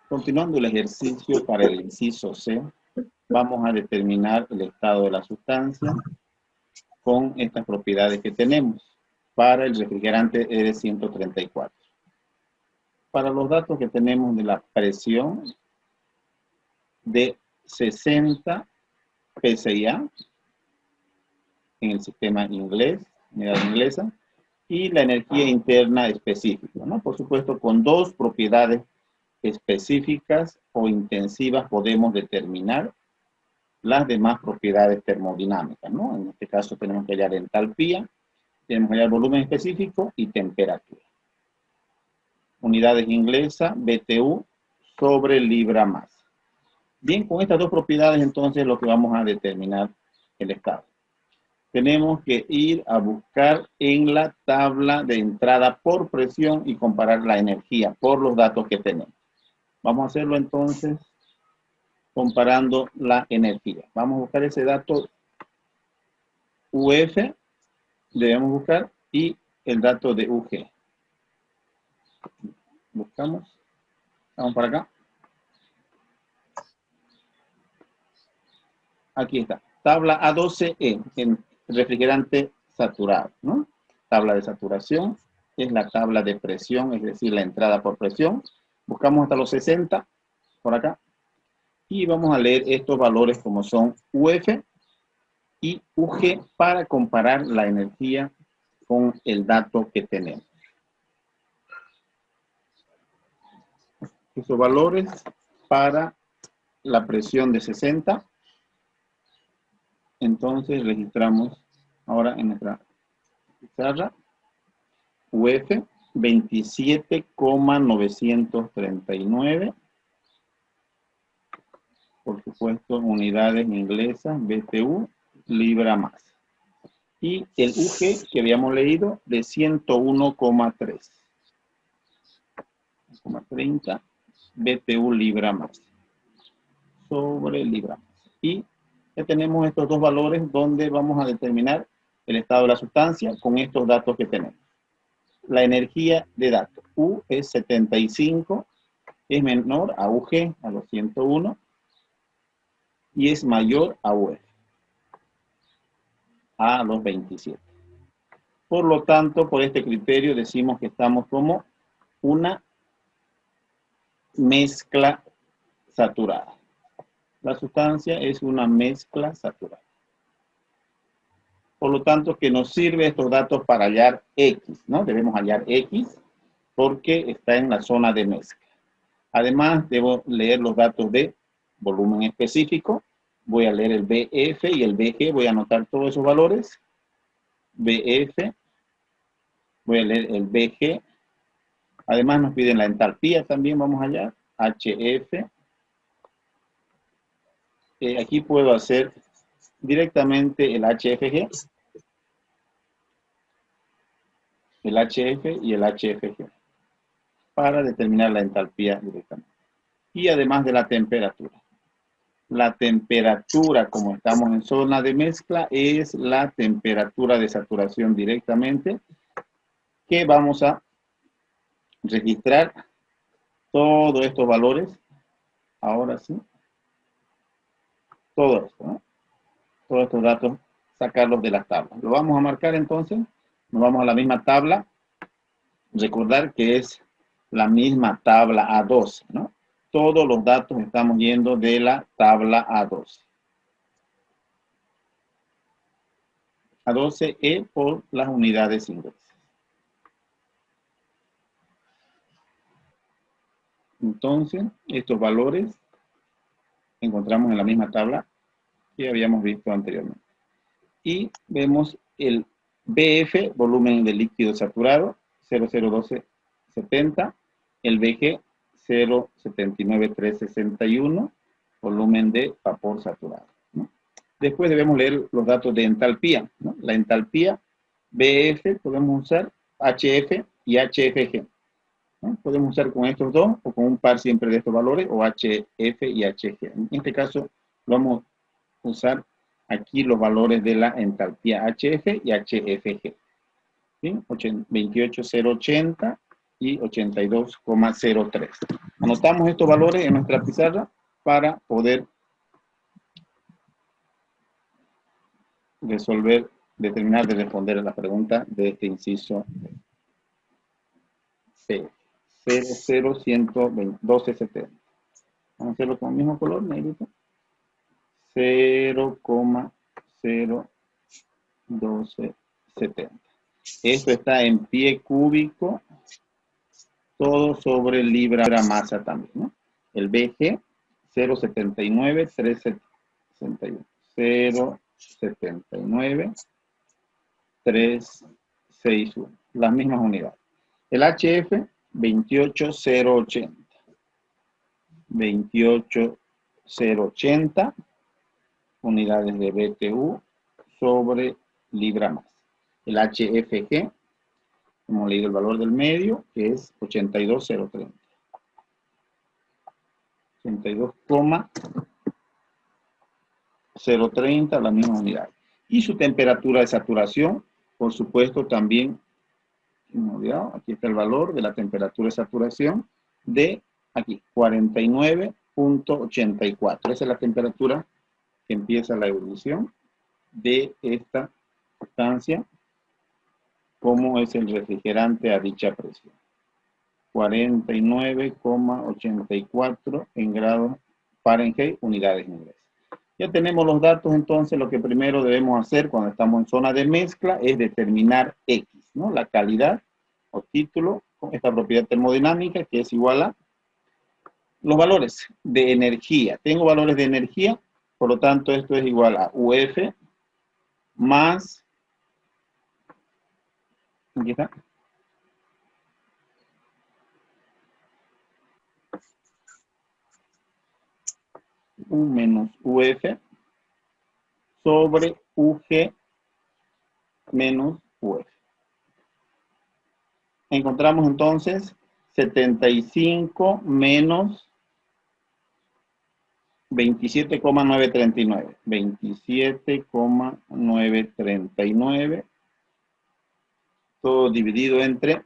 Continuando el ejercicio para el inciso C, vamos a determinar el estado de la sustancia con estas propiedades que tenemos para el refrigerante R134. Para los datos que tenemos de la presión de 60 PSI en el sistema inglés, unidad inglesa, y la energía interna específica, ¿no? Por supuesto, con dos propiedades específicas o intensivas podemos determinar las demás propiedades termodinámicas, ¿no? En este caso tenemos que hallar entalpía, tenemos que hallar volumen específico y temperatura. Unidades inglesas, BTU sobre libra masa. Bien, con estas dos propiedades entonces lo que vamos a determinar el estado. Tenemos que ir a buscar en la tabla de entrada por presión y comparar la energía por los datos que tenemos. Vamos a hacerlo entonces comparando la energía. Vamos a buscar ese dato UF, debemos buscar, y el dato de UG. Buscamos. Vamos para acá. Aquí está. Tabla A12E, en refrigerante saturado, ¿no? Tabla de saturación es la tabla de presión, es decir, la entrada por presión. Buscamos hasta los 60, por acá. Y vamos a leer estos valores como son UF y UG para comparar la energía con el dato que tenemos. Esos valores para la presión de 60. Entonces registramos ahora en nuestra pizarra UF 27,939. Por supuesto, unidades inglesas, BTU, libra masa. Y el UG que habíamos leído de 101,3. 30 BTU libra masa. Sobre libra masa. Y ya tenemos estos dos valores donde vamos a determinar el estado de la sustancia con estos datos que tenemos. La energía de datos. U es 75, es menor a UG, a los 101, y es mayor a UF, a los 27. Por lo tanto, por este criterio decimos que estamos como una mezcla saturada. La sustancia es una mezcla saturada. Por lo tanto, que nos sirve estos datos para hallar X, ¿no? Debemos hallar X porque está en la zona de mezcla. Además, debo leer los datos de volumen específico. Voy a leer el BF y el BG. Voy a anotar todos esos valores. BF. Voy a leer el BG. Además, nos piden la entalpía también. Vamos a hallar. HF. Aquí puedo hacer directamente el HFG. El HF y el HFG. Para determinar la entalpía directamente. Y además de la temperatura. La temperatura, como estamos en zona de mezcla, es la temperatura de saturación directamente, que vamos a registrar todos estos valores. Ahora sí. Todo esto, ¿no? Todos estos datos, sacarlos de las tablas. Lo vamos a marcar entonces. Nos vamos a la misma tabla. Recordar que es la misma tabla A12, ¿no? Todos los datos estamos yendo de la tabla A12. A12E por las unidades inglesas. Entonces, estos valores encontramos en la misma tabla que habíamos visto anteriormente. Y vemos el BF, volumen de líquido saturado, 001270, el BG, 079,361, volumen de vapor saturado, ¿no? Después debemos leer los datos de entalpía, ¿no? La entalpía, BF, podemos usar HF y HFG, ¿no? Podemos usar con estos dos o con un par siempre de estos valores, o HF y HG. En este caso, vamos a usar aquí los valores de la entalpía HF y HFG. ¿Sí? 28080 y 82,03. Anotamos estos valores en nuestra pizarra para poder terminar de responder a la pregunta de este inciso C. 0,11270. Vamos a hacerlo con el mismo color, negrito. 0,01270. Esto está en pie cúbico, todo sobre libra masa también, ¿no? El BG, 0,79,361. 0,79,361. Las mismas unidades. El HF, 28,080. 28,080 unidades de BTU sobre libra masa. El HFG, hemos leído el valor del medio, que es 82,030. 82,030, la misma unidad. Y su temperatura de saturación, por supuesto, también, aquí está el valor de la temperatura de saturación de, aquí, 49,84. Esa es la temperatura que empieza la ebullición de esta sustancia, como es el refrigerante a dicha presión. 49,84 en grados Fahrenheit, unidades inglesas. Ya tenemos los datos, entonces lo que primero debemos hacer cuando estamos en zona de mezcla es determinar X, ¿no? La calidad o título con esta propiedad termodinámica que es igual a los valores de energía. Tengo valores de energía, por lo tanto esto es igual a UF más, aquí está, U menos UF sobre UG menos UF. Encontramos entonces 75 menos 27,939. 27,939. Todo dividido entre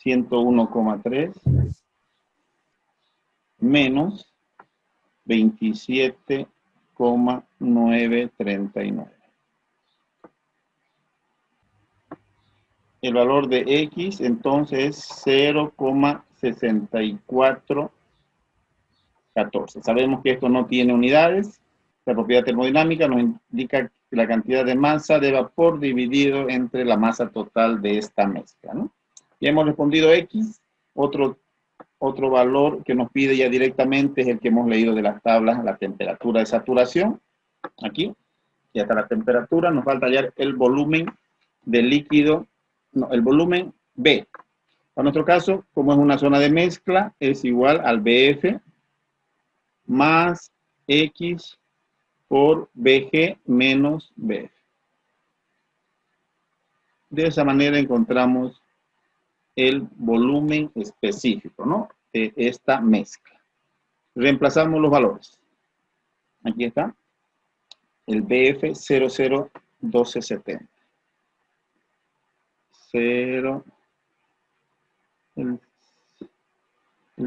101,3 menos 27,939. El valor de X entonces es 0,6414. Sabemos que esto no tiene unidades. La propiedad termodinámica nos indica que la cantidad de masa de vapor dividido entre la masa total de esta mezcla, ¿no? Ya hemos respondido X. Otro valor que nos pide ya directamente es el que hemos leído de las tablas, la temperatura de saturación. Aquí, ya está la temperatura. Nos falta hallar el volumen del líquido, no, el volumen B. En nuestro caso, como es una zona de mezcla, es igual al BF más X por BG menos BF. De esa manera encontramos el volumen específico, ¿no? De esta mezcla. Reemplazamos los valores. Aquí está. El BF 001270. 0. El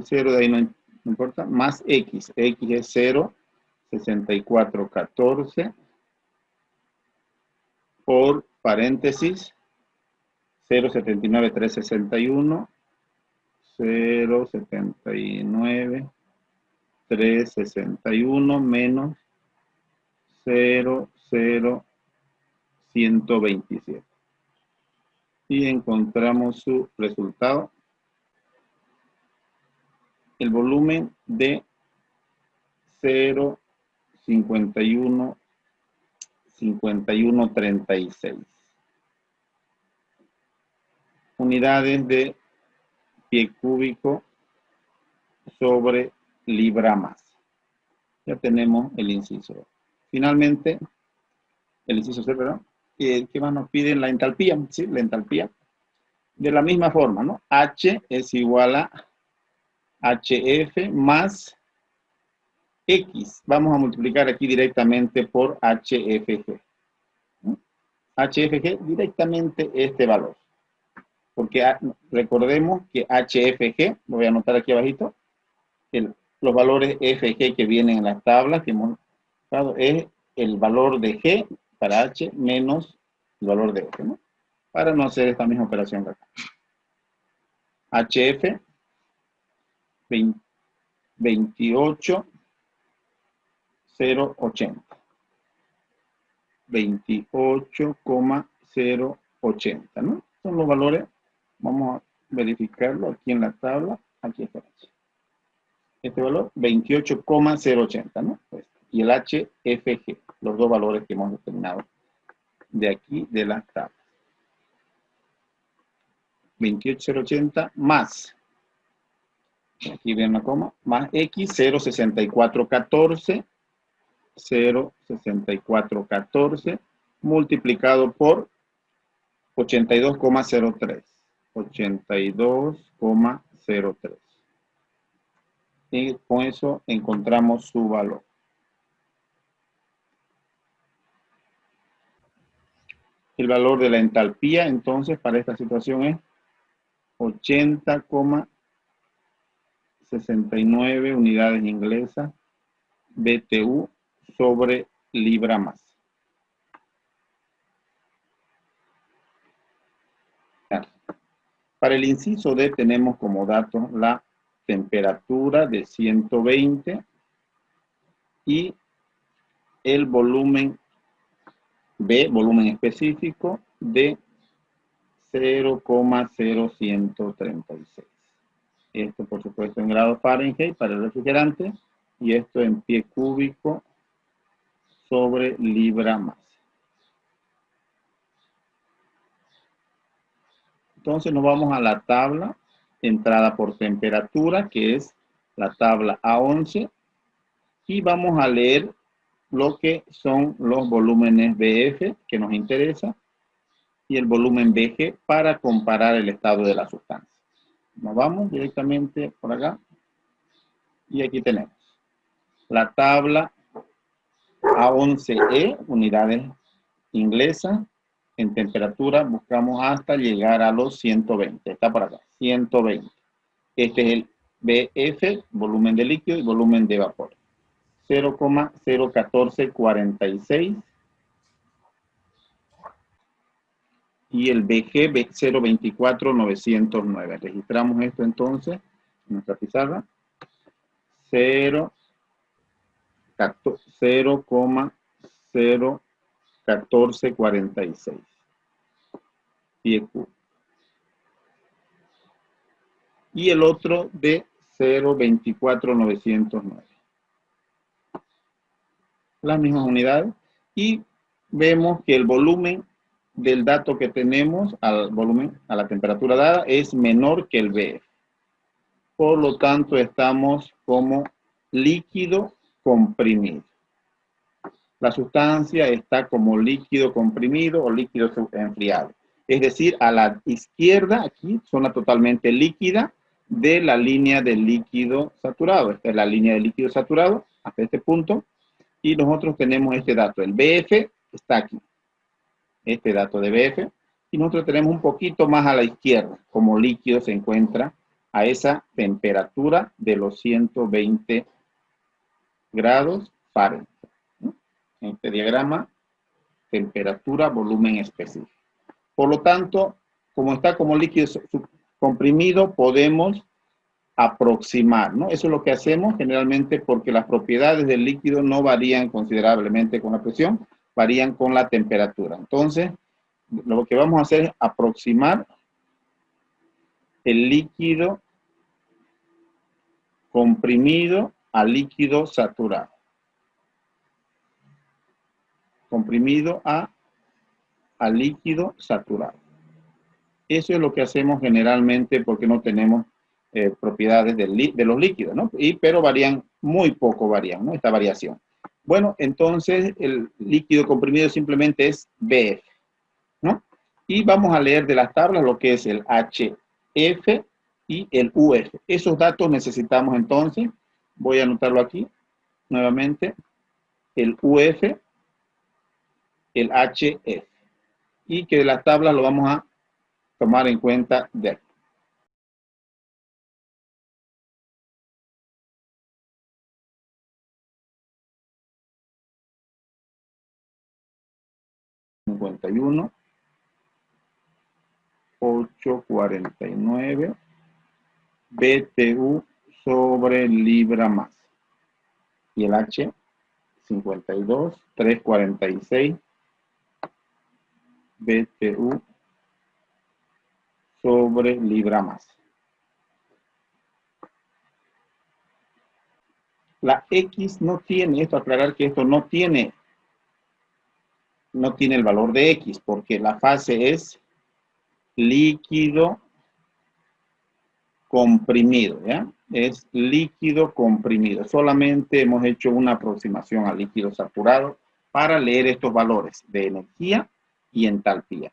0 de ahí no importa. Más X. X es 0,6414 por paréntesis 0,79361, 0,79361 menos 0,0127. Y encontramos su resultado. El volumen de 0,5136. Unidades de pie cúbico sobre libra masa. Ya tenemos el inciso. Finalmente, el inciso C, ¿verdad? ¿Qué más nos piden? La entalpía, ¿sí? La entalpía. De la misma forma, ¿no? H es igual a HF más X. Vamos a multiplicar aquí directamente por HFG. ¿No? HFG directamente este valor. porque recordemos que HFG, lo voy a anotar aquí abajito, los valores FG que vienen en las tablas que hemos dado es el valor de G para H menos el valor de F, ¿no? Para no hacer esta misma operación acá. HF 28,080. 28,080, ¿no? Son los valores. Vamos a verificarlo aquí en la tabla. Aquí está. Este valor, 28,080, ¿no? Y el HFG, los dos valores que hemos determinado de aquí de las tablas. 28,080 más, aquí ven la coma, más X 0,6414, 0,6414 multiplicado por 82,03. 82,03. Y con eso encontramos su valor. El valor de la entalpía, entonces, para esta situación es 80,69 unidades inglesas BTU sobre libra masa. Para el inciso D tenemos como dato la temperatura de 120 y el volumen B, volumen específico, de 0,0136. Esto, por supuesto, en grados Fahrenheit para el refrigerante y esto en pie cúbico sobre libra masa. Entonces nos vamos a la tabla entrada por temperatura, que es la tabla A11, y vamos a leer lo que son los volúmenes BF que nos interesa y el volumen BG para comparar el estado de la sustancia. Nos vamos directamente por acá y aquí tenemos la tabla A11E, unidades inglesas. En temperatura buscamos hasta llegar a los 120. Está por acá, 120. Este es el BF, volumen de líquido y volumen de vapor. 0,01446. Y el BG 0,24909. Registramos esto entonces en nuestra pizarra. 0,01446. Pie cúbico. Y el otro de 0,24909. Las mismas unidades. Y vemos que el volumen del dato que tenemos al volumen, a la temperatura dada, es menor que el BF. Por lo tanto, estamos como líquido comprimido. La sustancia está como líquido comprimido o líquido enfriado. Es decir, a la izquierda, aquí, zona totalmente líquida de la línea del líquido saturado. Esta es la línea del líquido saturado, hasta este punto. Y nosotros tenemos este dato. El BF está aquí. Este dato de BF. Y nosotros tenemos un poquito más a la izquierda. Como líquido se encuentra a esa temperatura de los 120 grados Fahrenheit. En este diagrama, temperatura, volumen específico. Por lo tanto, como está como líquido comprimido, podemos aproximar, ¿no? Eso es lo que hacemos generalmente porque las propiedades del líquido no varían considerablemente con la presión, varían con la temperatura. Entonces, lo que vamos a hacer es aproximar el líquido comprimido al líquido saturado. Comprimido al líquido saturado. Eso es lo que hacemos generalmente porque no tenemos propiedades de los líquidos, ¿no? Pero varían, muy poco varían, ¿no? Esta variación. Bueno, entonces el líquido comprimido simplemente es BF, ¿no? Y vamos a leer de las tablas lo que es el HF y el UF. Esos datos necesitamos entonces, voy a anotarlo aquí nuevamente, el UF, el HF. Y que de las tablas lo vamos a tomar en cuenta de aquí. ...51... 849 BTU sobre libra masa. Y el H, 52, 346 BTU sobre libra masa. La X no tiene, esto aclarar que esto no tiene el valor de X, porque la fase es líquido comprimido, ¿ya? Es líquido comprimido. Solamente hemos hecho una aproximación al líquido saturado para leer estos valores de energía y entalpía.